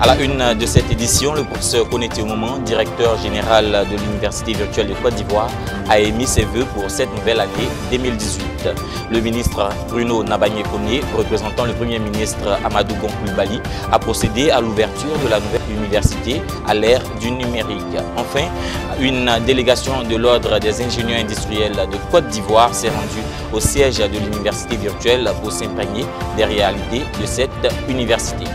la une de cette édition, le professeur Koné Moment, directeur général de l'Université virtuelle de Côte d'Ivoire, a émis ses vœux pour cette nouvelle année 2018. Le ministre Bruno Nabagné-Koné, représentant le Premier ministre Amadou Gon Coulibaly, a procédé à l'ouverture de la nouvelle université à l'ère du numérique. Enfin, une délégation de l'Ordre des ingénieurs industriels de Côte d'Ivoire s'est rendue au siège de l'Université virtuelle pour s'imprégner des réalités de cette université.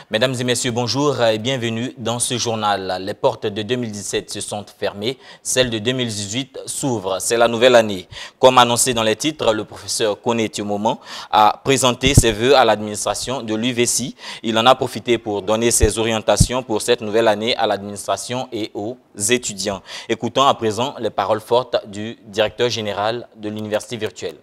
Mesdames et messieurs, bonjour et bienvenue dans ce journal. Les portes de 2017 se sont fermées, celles de 2018 s'ouvrent. C'est la nouvelle année. Comme annoncé dans les titres, le professeur Koné Moment a présenté ses vœux à l'administration de l'UVC. Il en a profité pour donner ses orientations pour cette nouvelle année à l'administration et aux étudiants. Écoutons à présent les paroles fortes du directeur général de l'université virtuelle.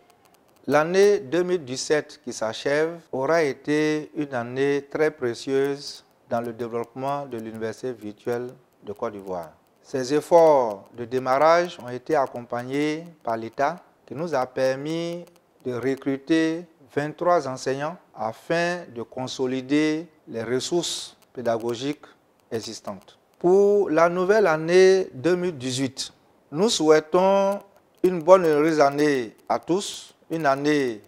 L'année 2017 qui s'achève aura été une année très précieuse dans le développement de l'Université virtuelle de Côte d'Ivoire. Ces efforts de démarrage ont été accompagnés par l'État qui nous a permis de recruter 23 enseignants afin de consolider les ressources pédagogiques existantes. Pour la nouvelle année 2018, nous souhaitons une bonne et heureuse année à tous. Une année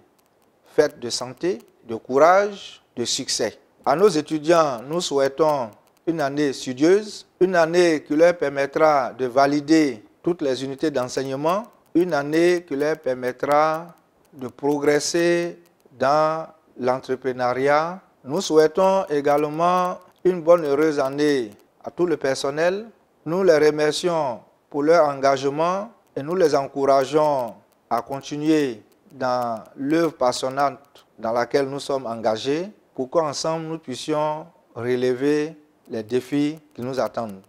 faite de santé, de courage, de succès. À nos étudiants, nous souhaitons une année studieuse, une année qui leur permettra de valider toutes les unités d'enseignement, une année qui leur permettra de progresser dans l'entrepreneuriat. Nous souhaitons également une bonne et heureuse année à tout le personnel. Nous les remercions pour leur engagement et nous les encourageons à continuer dans l'œuvre passionnante dans laquelle nous sommes engagés, pour qu'ensemble nous puissions relever les défis qui nous attendent.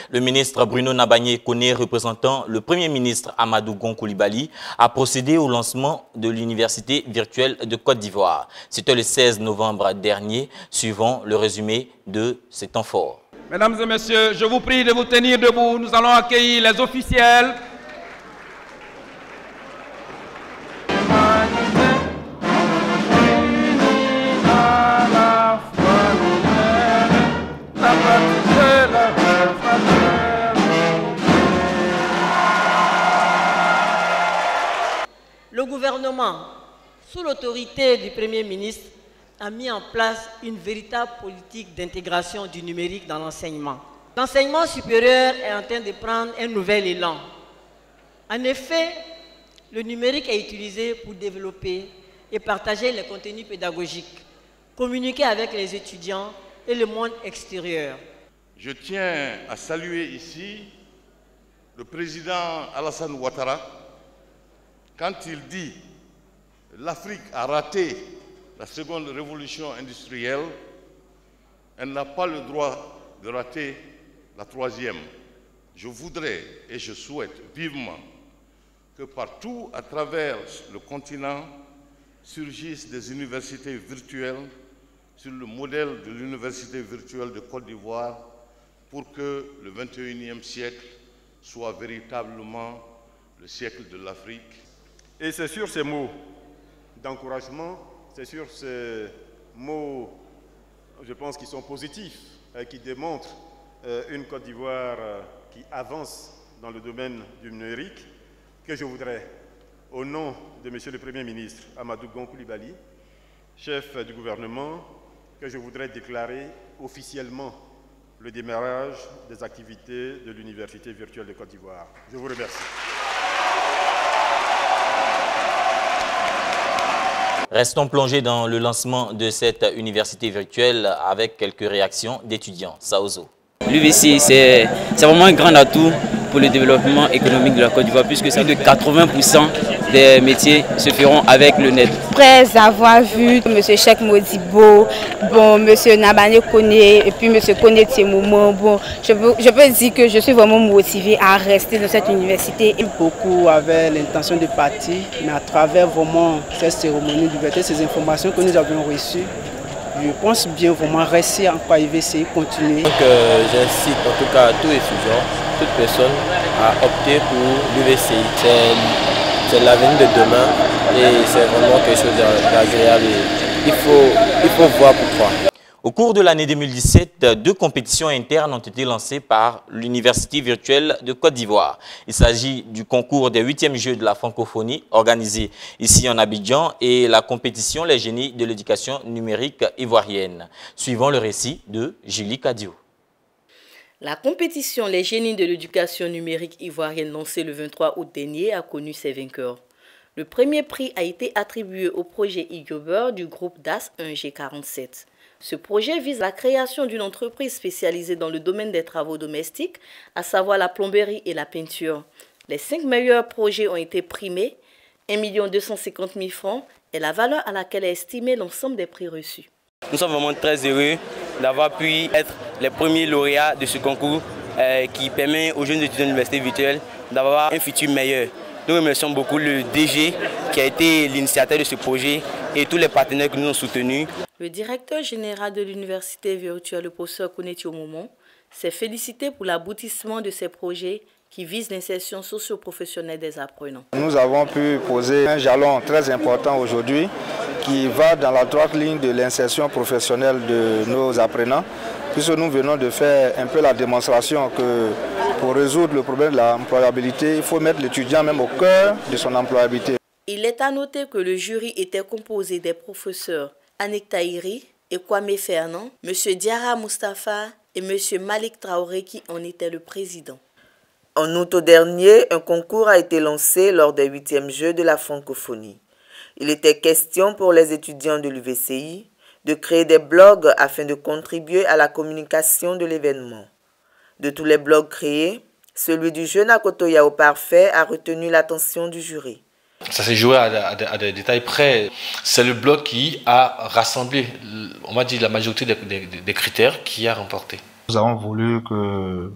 Le ministre Bruno Nabagné-Koné, représentant le Premier ministre Amadou Gon Coulibaly, a procédé au lancement de l'Université virtuelle de Côte d'Ivoire. C'était le 16 novembre dernier, suivant le résumé de ces temps forts. Mesdames et messieurs, je vous prie de vous tenir debout. Nous allons accueillir les officiels. Le gouvernement, sous l'autorité du Premier ministre, a mis en place une véritable politique d'intégration du numérique dans l'enseignement. L'enseignement supérieur est en train de prendre un nouvel élan. En effet, le numérique est utilisé pour développer et partager les contenus pédagogiques, communiquer avec les étudiants et le monde extérieur. Je tiens à saluer ici le président Alassane Ouattara quand il dit « l'Afrique a raté la seconde révolution industrielle, elle n'a pas le droit de rater la troisième ». Je voudrais et je souhaite vivement que partout à travers le continent surgissent des universités virtuelles sur le modèle de l'Université virtuelle de Côte d'Ivoire pour que le 21e siècle soit véritablement le siècle de l'Afrique. Et c'est sur ces mots d'encouragement, c'est sur ces mots, je pense, qui sont positifs, qui démontrent une Côte d'Ivoire qui avance dans le domaine du numérique, que je voudrais, au nom de Monsieur le Premier ministre Amadou Gon Coulibaly, chef du gouvernement, que je voudrais déclarer officiellement le démarrage des activités de l'Université virtuelle de Côte d'Ivoire. Je vous remercie. Restons plongés dans le lancement de cette université virtuelle avec quelques réactions d'étudiants. Saozo. L'UVC, c'est vraiment un grand atout pour le développement économique de la Côte d'Ivoire, puisque plus de 80% des métiers se feront avec le net. Après avoir vu M. Cheikh Modibo, M. Nabagné-Koné et puis M. Koné Moment, je peux dire que je suis vraiment motivée à rester dans cette université. Beaucoup avaient l'intention de partir, mais à travers vraiment cette cérémonie d'ouverture, ces informations que nous avons reçues, je pense bien vraiment rester encore à UVC, continuer. Donc j'incite en tout cas tous étudiants, toute personne à opter pour l'UVC. C'est l'avenir de demain et c'est vraiment quelque chose d'agréable. il faut voir pourquoi. Au cours de l'année 2017, 2 compétitions internes ont été lancées par l'Université virtuelle de Côte d'Ivoire. Il s'agit du concours des 8e Jeux de la francophonie organisé ici en Abidjan et la compétition Les Génies de l'éducation numérique ivoirienne. Suivant le récit de Julie Cadio. La compétition Les Génies de l'éducation numérique ivoirienne lancée le 23 août dernier a connu ses vainqueurs. Le premier prix a été attribué au projet e-Gober du groupe DAS 1G47. Ce projet vise la création d'une entreprise spécialisée dans le domaine des travaux domestiques, à savoir la plomberie et la peinture. Les 5 meilleurs projets ont été primés, 1 250 000 francs est la valeur à laquelle est estimé l'ensemble des prix reçus. Nous sommes vraiment très heureux d'avoir pu être les premiers lauréats de ce concours qui permet aux jeunes étudiants de l'université virtuelle d'avoir un futur meilleur. Nous remercions beaucoup le DG qui a été l'initiateur de ce projet et tous les partenaires que nous ont soutenus. Le directeur général de l'université virtuelle, le professeur Koneti Omomon, s'est félicité pour l'aboutissement de ces projets qui visent l'insertion socio-professionnelle des apprenants. Nous avons pu poser un jalon très important aujourd'hui qui va dans la droite ligne de l'insertion professionnelle de nos apprenants, puisque nous venons de faire un peu la démonstration que pour résoudre le problème de l'employabilité, il faut mettre l'étudiant même au cœur de son employabilité. Il est à noter que le jury était composé des professeurs Anik Tahiri et Kwame Fernand, M. Diarra Mustafa et M. Malik Traoré qui en était le président. En août dernier, un concours a été lancé lors des 8e Jeux de la francophonie. Il était question pour les étudiants de l'UVCI de créer des blogs afin de contribuer à la communication de l'événement. De tous les blogs créés, celui du jeune Akotoya au parfait a retenu l'attention du jury. Ça s'est joué à des détails près. C'est le blog qui a rassemblé, on va dire, la majorité des critères qui a remporté. Nous avons voulu que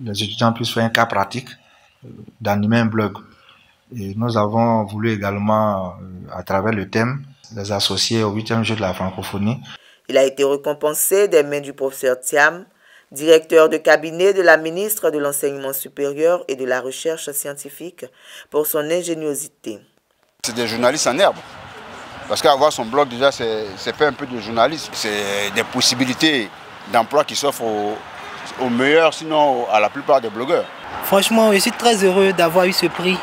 les étudiants puissent faire un cas pratique d'animer un blog. Et nous avons voulu également, à travers le thème, les associer au 8e Jeu de la francophonie. Il a été récompensé des mains du professeur Thiam, directeur de cabinet de la ministre de l'Enseignement supérieur et de la Recherche scientifique, pour son ingéniosité. C'est des journalistes en herbe. Parce qu'avoir son blog, déjà, c'est faire un peu de journalisme. C'est des possibilités d'emploi qui s'offrent aux meilleurs, sinon à la plupart des blogueurs. Franchement, je suis très heureux d'avoir eu ce prix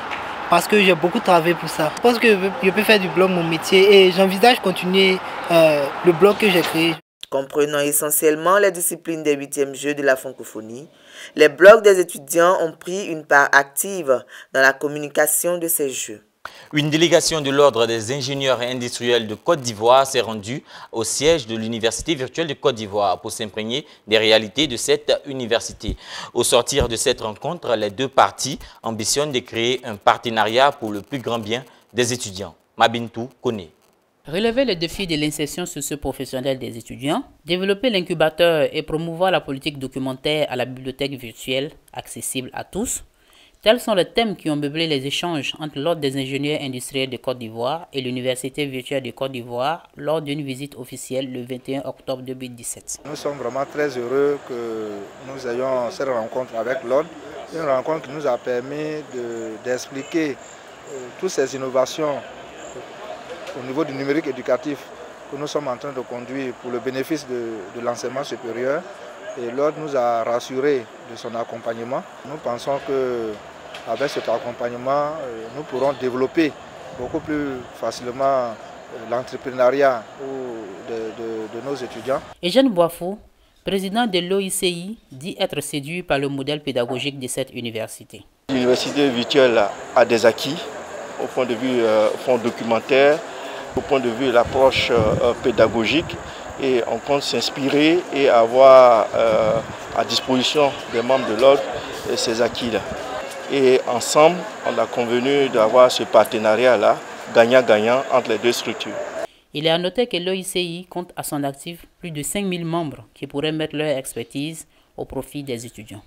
parce que j'ai beaucoup travaillé pour ça. Je pense que je peux faire du blog mon métier et j'envisage continuer le blog que j'ai créé. Comprenant essentiellement les disciplines des 8e Jeux de la francophonie, les blogs des étudiants ont pris une part active dans la communication de ces Jeux. Une délégation de l'Ordre des ingénieurs et industriels de Côte d'Ivoire s'est rendue au siège de l'Université virtuelle de Côte d'Ivoire pour s'imprégner des réalités de cette université. Au sortir de cette rencontre, les 2 parties ambitionnent de créer un partenariat pour le plus grand bien des étudiants. Mabintou connaît. Relever les défis de l'insertion socio-professionnelle des étudiants, développer l'incubateur et promouvoir la politique documentaire à la bibliothèque virtuelle accessible à tous, tels sont les thèmes qui ont meublé les échanges entre l'Ordre des ingénieurs industriels de Côte d'Ivoire et l'Université virtuelle de Côte d'Ivoire lors d'une visite officielle le 21 octobre 2017. Nous sommes vraiment très heureux que nous ayons cette rencontre avec l'Ordre, une rencontre qui nous a permis d'expliquer toutes ces innovations au niveau du numérique éducatif que nous sommes en train de conduire pour le bénéfice de l'enseignement supérieur. Et l'Ordre nous a rassurés de son accompagnement. Nous pensons qu'avec cet accompagnement, nous pourrons développer beaucoup plus facilement l'entrepreneuriat de nos étudiants. Eugène Boifou, président de l'OICI, dit être séduit par le modèle pédagogique de cette université. L'université virtuelle a des acquis au point de vue documentaire, au point de vue de l'approche pédagogique, et on compte s'inspirer et avoir à disposition des membres de l'Ordre ces acquis-là. Et ensemble, on a convenu d'avoir ce partenariat-là, gagnant-gagnant entre les 2 structures. Il est à noter que l'OICI compte à son actif plus de 5000 membres qui pourraient mettre leur expertise au profit des étudiants.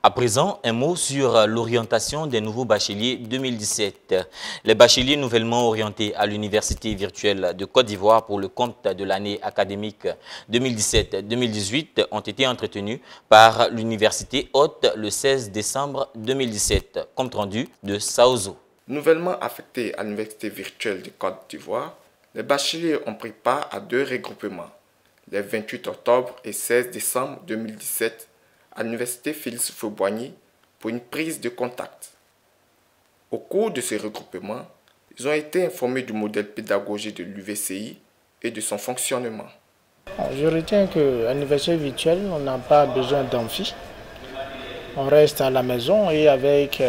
À présent, un mot sur l'orientation des nouveaux bacheliers 2017. Les bacheliers nouvellement orientés à l'Université virtuelle de Côte d'Ivoire pour le compte de l'année académique 2017-2018 ont été entretenus par l'Université Haute le 16 décembre 2017. Compte rendu de Saozo. Nouvellement affectés à l'Université virtuelle de Côte d'Ivoire, Les bacheliers ont pris part à 2 regroupements, les 28 octobre et 16 décembre 2017, à l'université Félix Houphouët-Boigny pour une prise de contact. Au cours de ces regroupements, ils ont été informés du modèle pédagogique de l'UVCI et de son fonctionnement. Je retiens qu'à l'université virtuelle, on n'a pas besoin d'amphi. On reste à la maison et avec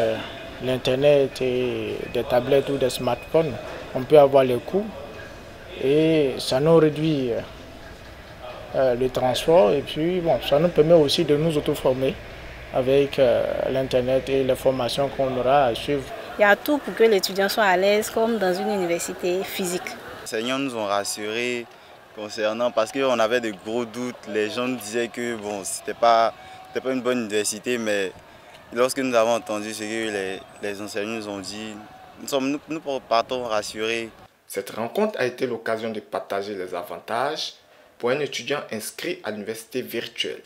l'Internet et des tablettes ou des smartphones, on peut avoir les cours et ça nous réduit le transport et puis bon, ça nous permet aussi de nous auto-former avec l'Internet et les formations qu'on aura à suivre. Il y a tout pour que l'étudiant soit à l'aise comme dans une université physique. Les enseignants nous ont rassurés concernant, parce qu'on avait de gros doutes. Les gens nous disaient que bon, c'était pas une bonne université, mais lorsque nous avons entendu ce que les enseignants nous ont dit, nous partons rassurés. Cette rencontre a été l'occasion de partager les avantages pour un étudiant inscrit à l'université virtuelle.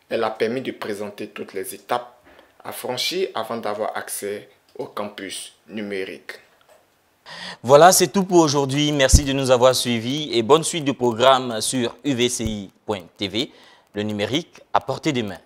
Elle a permis de présenter toutes les étapes à franchir avant d'avoir accès au campus numérique. Voilà, c'est tout pour aujourd'hui. Merci de nous avoir suivis et bonne suite de programmes sur uvci.tv, le numérique à portée des mains.